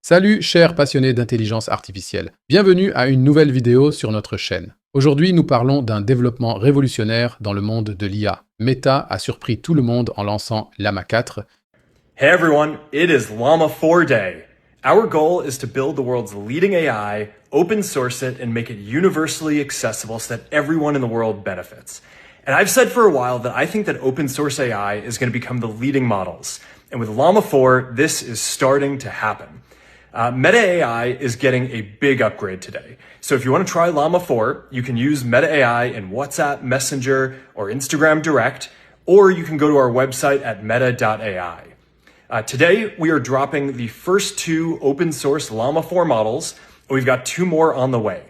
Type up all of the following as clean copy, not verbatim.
Salut chers passionnés d'intelligence artificielle, bienvenue à une nouvelle vidéo sur notre chaîne. Aujourd'hui nous parlons d'un développement révolutionnaire dans le monde de l'IA. Meta a surpris tout le monde en lançant Llama 4. Hey everyone, it is Llama 4 Day. Our goal is to build the world's leading AI, open source it, and make it universally accessible so that everyone in the world benefits. And I've said for a while that I think that open source AI is going to become the leading models. And with Llama 4, this is starting to happen. Meta AI is getting a big upgrade today. So if you want to try Llama 4, you can use Meta AI in WhatsApp, Messenger, or Instagram Direct, or you can go to our website at meta.ai. Today, we are dropping the first two open source Llama 4 models, and we've got two more on the way.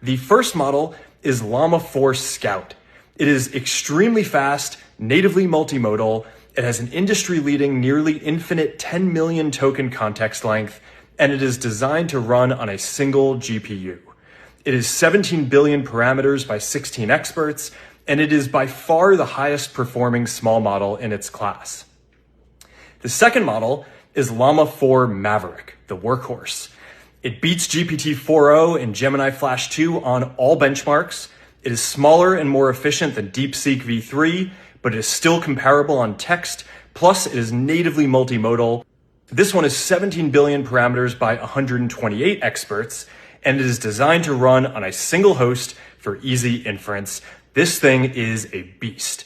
The first model is Llama 4 Scout. It is extremely fast, natively multimodal. It has an industry-leading, nearly infinite 10 million token context length, and it is designed to run on a single GPU. It is 17 billion parameters by 16 experts, and it is by far the highest performing small model in its class. The second model is Llama 4 Maverick, the workhorse. It beats GPT-4o and Gemini Flash 2 on all benchmarks. It is smaller and more efficient than DeepSeek V3, but it is still comparable on text. Plus, it is natively multimodal. This one is 17 billion parameters by 128 experts, and it is designed to run on a single host for easy inference. This thing is a beast.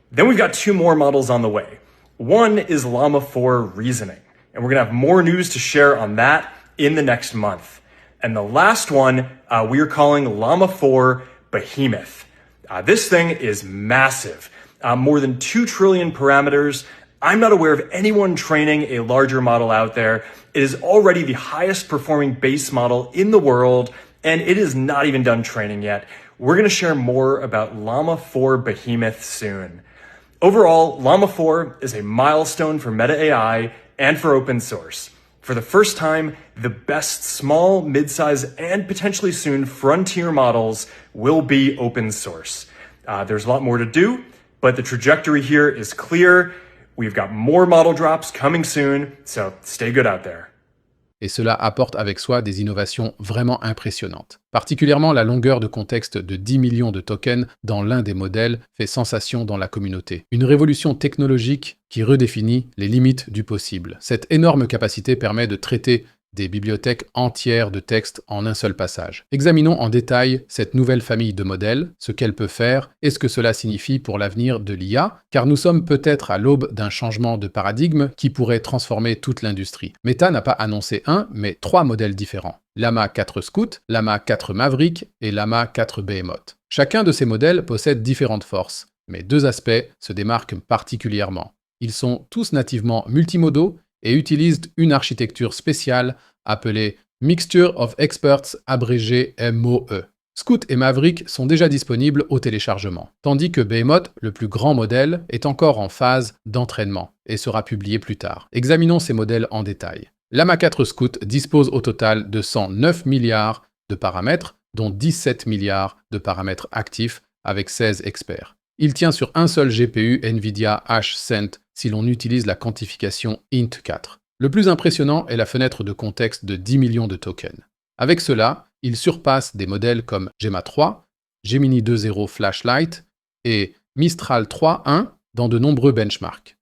Then we've got two more models on the way. One is Llama 4 Reasoning, and we're gonna have more news to share on that in the next month. And the last one we are calling Llama 4 Behemoth. This thing is massive, more than 2 trillion parameters. I'm not aware of anyone training a larger model out there. It is already the highest performing base model in the world, and it is not even done training yet. We're gonna share more about Llama 4 Behemoth soon. Overall, Llama 4 is a milestone for Meta AI and for open source. For the first time, the best small, mid-size, and potentially soon frontier models will be open source. There's a lot more to do, but the trajectory here is clear. We've got more model drops coming soon, so stay good out there. Et cela apporte avec soi des innovations vraiment impressionnantes. Particulièrement la longueur de contexte de 10 millions de tokens dans l'un des modèles fait sensation dans la communauté. Une révolution technologique qui redéfinit les limites du possible. Cette énorme capacité permet de traiter des bibliothèques entières de textes en un seul passage. Examinons en détail cette nouvelle famille de modèles, ce qu'elle peut faire et ce que cela signifie pour l'avenir de l'IA, car nous sommes peut-être à l'aube d'un changement de paradigme qui pourrait transformer toute l'industrie. Meta n'a pas annoncé un, mais 3 modèles différents. Llama 4 Scout, Llama 4 Maverick et Llama 4 Behemoth. Chacun de ces modèles possède différentes forces, mais 2 aspects se démarquent particulièrement. Ils sont tous nativement multimodaux et utilisent une architecture spéciale appelée Mixture of Experts, abrégé MOE. Scout et Maverick sont déjà disponibles au téléchargement, tandis que Behemoth, le plus grand modèle, est encore en phase d'entraînement et sera publié plus tard. Examinons ces modèles en détail. Llama 4 Scout dispose au total de 109 milliards de paramètres, dont 17 milliards de paramètres actifs avec 16 experts. Il tient sur un seul GPU NVIDIA H100 si l'on utilise la quantification int4. Le plus impressionnant est la fenêtre de contexte de 10 millions de tokens. Avec cela, il surpasse des modèles comme Gemma 3, Gemini 2.0 Flashlight et Mistral 3.1 dans de nombreux benchmarks.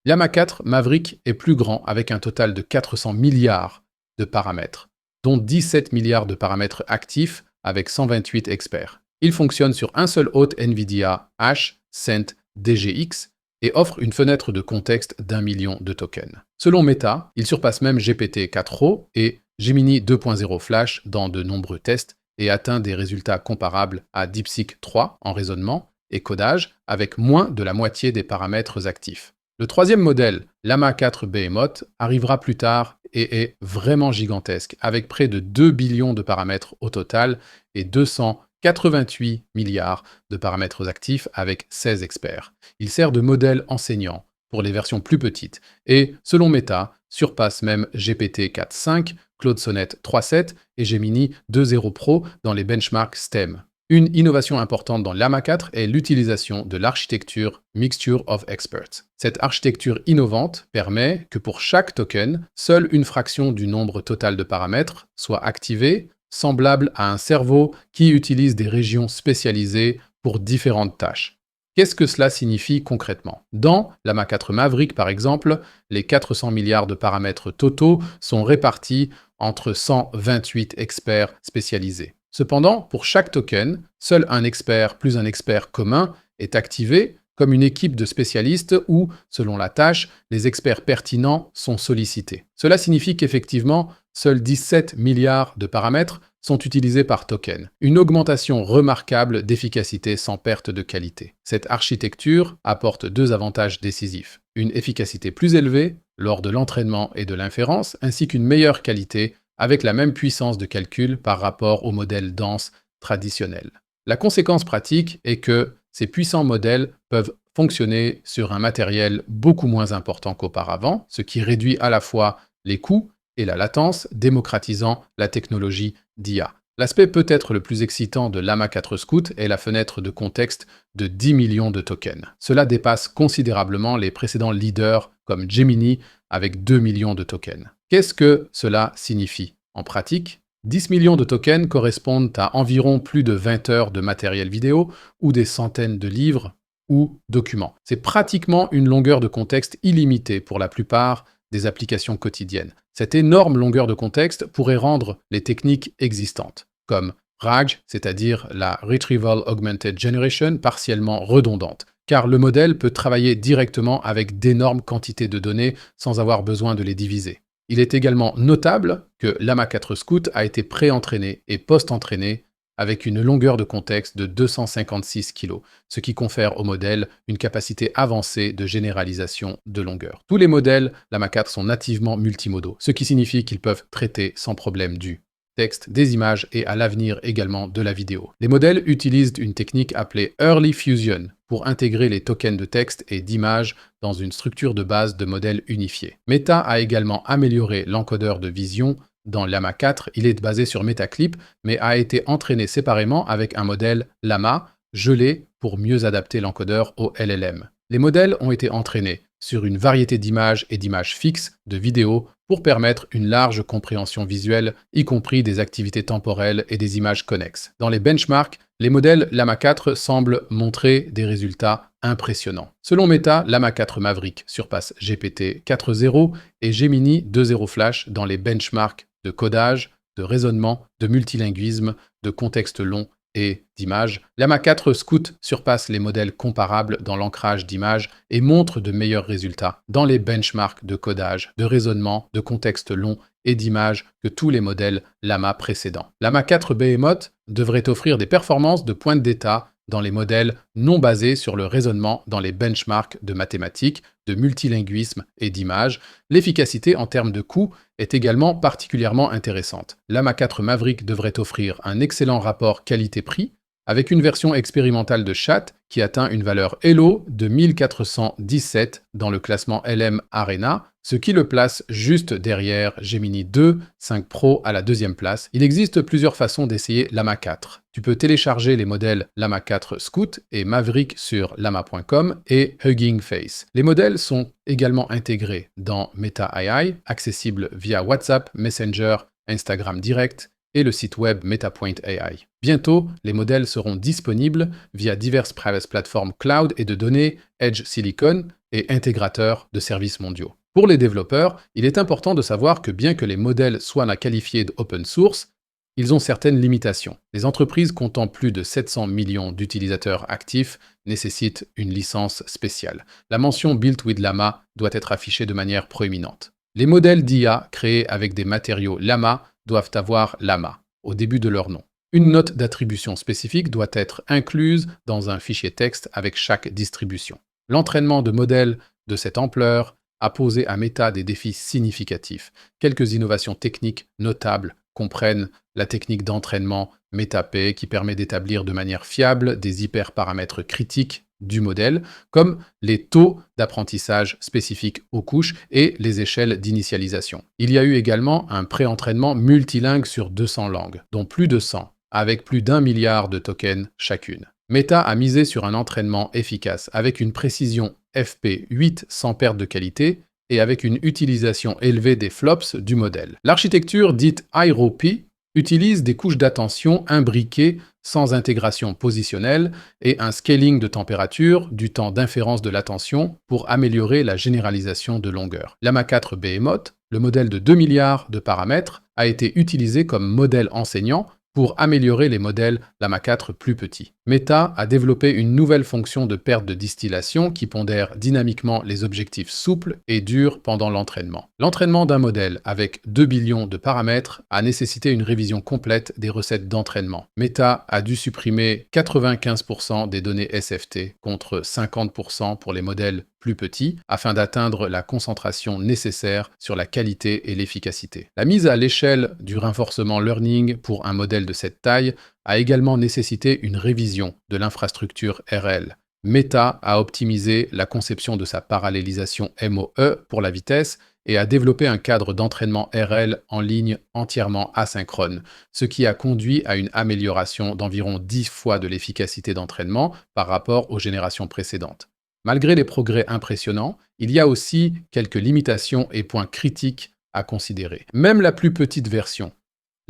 Llama 4 Maverick est plus grand avec un total de 400 milliards de paramètres, dont 17 milliards de paramètres actifs avec 128 experts. Il fonctionne sur un seul hôte NVIDIA H100 DGX et offre une fenêtre de contexte d'1 million de tokens. Selon Meta, il surpasse même GPT-4o et Gemini 2.0 Flash dans de nombreux tests et atteint des résultats comparables à DeepSeek 3 en raisonnement et codage avec moins de la moitié des paramètres actifs. Le troisième modèle, Llama 4 Behemoth, arrivera plus tard et est vraiment gigantesque, avec près de 2 billions de paramètres au total et 288 milliards de paramètres actifs avec 16 experts. Il sert de modèle enseignant pour les versions plus petites et, selon Meta, surpasse même GPT 4.5, Claude Sonnet 3.7 et Gemini 2.0 Pro dans les benchmarks STEM. Une innovation importante dans Llama 4 est l'utilisation de l'architecture Mixture of Experts. Cette architecture innovante permet que pour chaque token, seule une fraction du nombre total de paramètres soit activée, semblable à un cerveau qui utilise des régions spécialisées pour différentes tâches. Qu'est-ce que cela signifie concrètement? Dans Llama 4 Maverick, par exemple, les 400 milliards de paramètres totaux sont répartis entre 128 experts spécialisés. Cependant, pour chaque token, seul un expert plus un expert commun est activé comme une équipe de spécialistes où, selon la tâche, les experts pertinents sont sollicités. Cela signifie qu'effectivement, seuls 17 milliards de paramètres sont utilisés par token. Une augmentation remarquable d'efficacité sans perte de qualité. Cette architecture apporte deux avantages décisifs. Une efficacité plus élevée lors de l'entraînement et de l'inférence, ainsi qu'une meilleure qualité avec la même puissance de calcul par rapport aux modèles denses traditionnels. La conséquence pratique est que ces puissants modèles peuvent fonctionner sur un matériel beaucoup moins important qu'auparavant, ce qui réduit à la fois les coûts et la latence, démocratisant la technologie d'IA. L'aspect peut-être le plus excitant de Llama 4 Scout est la fenêtre de contexte de 10 millions de tokens. Cela dépasse considérablement les précédents leaders comme Gemini avec 2 millions de tokens. Qu'est-ce que cela signifie? En pratique, 10 millions de tokens correspondent à environ plus de 20 heures de matériel vidéo ou des centaines de livres ou documents. C'est pratiquement une longueur de contexte illimitée pour la plupart des applications quotidiennes. Cette énorme longueur de contexte pourrait rendre les techniques existantes, comme RAG, c'est-à-dire la Retrieval Augmented Generation, partiellement redondante, car le modèle peut travailler directement avec d'énormes quantités de données sans avoir besoin de les diviser. Il est également notable que Llama 4 Scout a été pré-entraîné et post-entraîné avec une longueur de contexte de 256 kg, ce qui confère au modèle une capacité avancée de généralisation de longueur. Tous les modèles Llama 4 sont nativement multimodaux, ce qui signifie qu'ils peuvent traiter sans problème du texte, des images et à l'avenir également de la vidéo. Les modèles utilisent une technique appelée Early Fusion pour intégrer les tokens de texte et d'images dans une structure de base de modèle unifié. Meta a également amélioré l'encodeur de vision. Dans Llama 4, il est basé sur Metaclip, mais a été entraîné séparément avec un modèle Llama gelé pour mieux adapter l'encodeur au LLM. Les modèles ont été entraînés sur une variété d'images et d'images fixes de vidéos pour permettre une large compréhension visuelle, y compris des activités temporelles et des images connexes. Dans les benchmarks, les modèles Llama 4 semblent montrer des résultats impressionnants. Selon Meta, Llama 4 Maverick surpasse GPT 4.0 et Gemini 2.0 Flash dans les benchmarks de codage, de raisonnement, de multilinguisme, de contexte long et d'images. Llama 4 Scout surpasse les modèles comparables dans l'ancrage d'images et montre de meilleurs résultats dans les benchmarks de codage, de raisonnement, de contexte long et d'images que tous les modèles Llama précédents. Llama 4 Behemoth devrait offrir des performances de pointe d'état dans les modèles non basés sur le raisonnement dans les benchmarks de mathématiques, de multilinguisme et d'images. L'efficacité en termes de coût est également particulièrement intéressante. Llama 4 Maverick devrait offrir un excellent rapport qualité-prix avec une version expérimentale de chat qui atteint une valeur Elo de 1417 dans le classement LM Arena, ce qui le place juste derrière Gemini 2, 5 Pro à la deuxième place. Il existe plusieurs façons d'essayer Llama 4. Tu peux télécharger les modèles Llama 4 Scout et Maverick sur llama.com et Hugging Face. Les modèles sont également intégrés dans Meta AI, accessibles via WhatsApp, Messenger, Instagram Direct et le site web Metapoint AI. Bientôt, les modèles seront disponibles via diverses private platforms cloud et de données, Edge Silicon et intégrateurs de services mondiaux. Pour les développeurs, il est important de savoir que bien que les modèles soient qualifiés d'open source, ils ont certaines limitations. Les entreprises comptant plus de 700 millions d'utilisateurs actifs nécessitent une licence spéciale. La mention Built with Llama doit être affichée de manière proéminente. Les modèles d'IA créés avec des matériaux Llama doivent avoir Llama au début de leur nom. Une note d'attribution spécifique doit être incluse dans un fichier texte avec chaque distribution. L'entraînement de modèles de cette ampleur a posé à Meta des défis significatifs. Quelques innovations techniques notables comprennent la technique d'entraînement MetaP qui permet d'établir de manière fiable des hyperparamètres critiques du modèle, comme les taux d'apprentissage spécifiques aux couches et les échelles d'initialisation. Il y a eu également un pré-entraînement multilingue sur 200 langues, dont plus de 100, avec plus d'1 milliard de tokens chacune. Meta a misé sur un entraînement efficace, avec une précision FP8 sans perte de qualité et avec une utilisation élevée des flops du modèle. L'architecture dite IRO-P utilise des couches d'attention imbriquées sans intégration positionnelle et un scaling de température du temps d'inférence de l'attention pour améliorer la généralisation de longueur. Llama 4 Behemoth, le modèle de 2 milliards de paramètres, a été utilisé comme modèle enseignant pour améliorer les modèles Llama 4 plus petits. Meta a développé une nouvelle fonction de perte de distillation qui pondère dynamiquement les objectifs souples et durs pendant l'entraînement. L'entraînement d'un modèle avec 2 billions de paramètres a nécessité une révision complète des recettes d'entraînement. Meta a dû supprimer 95% des données SFT contre 50% pour les modèles plus petits afin d'atteindre la concentration nécessaire sur la qualité et l'efficacité. La mise à l'échelle du renforcement learning pour un modèle de cette taille a également nécessité une révision de l'infrastructure RL. Meta a optimisé la conception de sa parallélisation MOE pour la vitesse et a développé un cadre d'entraînement RL en ligne entièrement asynchrone, ce qui a conduit à une amélioration d'environ 10 fois de l'efficacité d'entraînement par rapport aux générations précédentes. Malgré les progrès impressionnants, il y a aussi quelques limitations et points critiques à considérer. Même la plus petite version,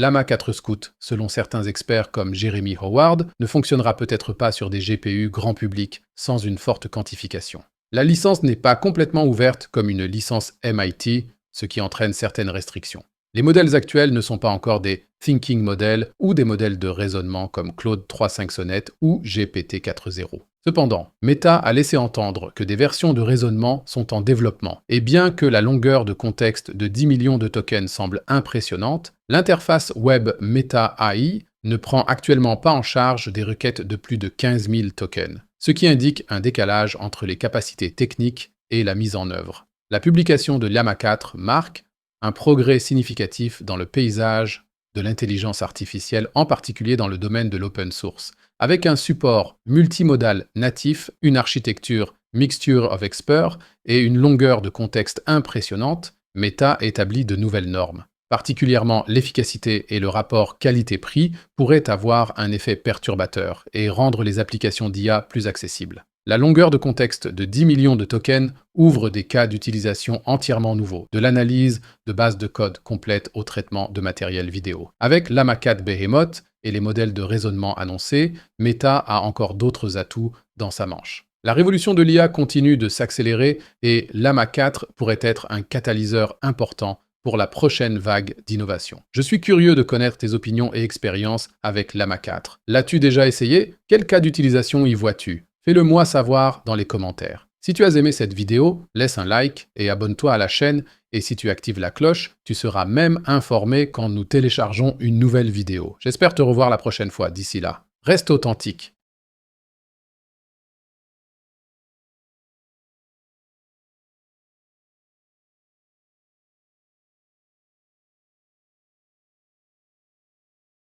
Llama 4 Scout, selon certains experts comme Jeremy Howard, ne fonctionnera peut-être pas sur des GPU grand public sans une forte quantification. La licence n'est pas complètement ouverte comme une licence MIT, ce qui entraîne certaines restrictions. Les modèles actuels ne sont pas encore des thinking models ou des modèles de raisonnement comme Claude 3.5 Sonnet ou GPT 4.0. Cependant, Meta a laissé entendre que des versions de raisonnement sont en développement, et bien que la longueur de contexte de 10 millions de tokens semble impressionnante, l'interface web Meta AI ne prend actuellement pas en charge des requêtes de plus de 15 000 tokens, ce qui indique un décalage entre les capacités techniques et la mise en œuvre. La publication de Llama 4 marque un progrès significatif dans le paysage de l'intelligence artificielle, en particulier dans le domaine de l'open source. Avec un support multimodal natif, une architecture Mixture of Experts et une longueur de contexte impressionnante, Meta établit de nouvelles normes. Particulièrement, l'efficacité et le rapport qualité-prix pourraient avoir un effet perturbateur et rendre les applications d'IA plus accessibles. La longueur de contexte de 10 millions de tokens ouvre des cas d'utilisation entièrement nouveaux, de l'analyse de bases de code complète au traitement de matériel vidéo. Avec Llama 4 Behemoth et les modèles de raisonnement annoncés, Meta a encore d'autres atouts dans sa manche. La révolution de l'IA continue de s'accélérer et Llama 4 pourrait être un catalyseur important pour la prochaine vague d'innovation. Je suis curieux de connaître tes opinions et expériences avec Llama 4. L'as-tu déjà essayé? Quel cas d'utilisation y vois-tu? Fais-le moi savoir dans les commentaires. Si tu as aimé cette vidéo, laisse un like et abonne-toi à la chaîne, et si tu actives la cloche, tu seras même informé quand nous téléchargeons une nouvelle vidéo. J'espère te revoir la prochaine fois. D'ici là, reste authentique.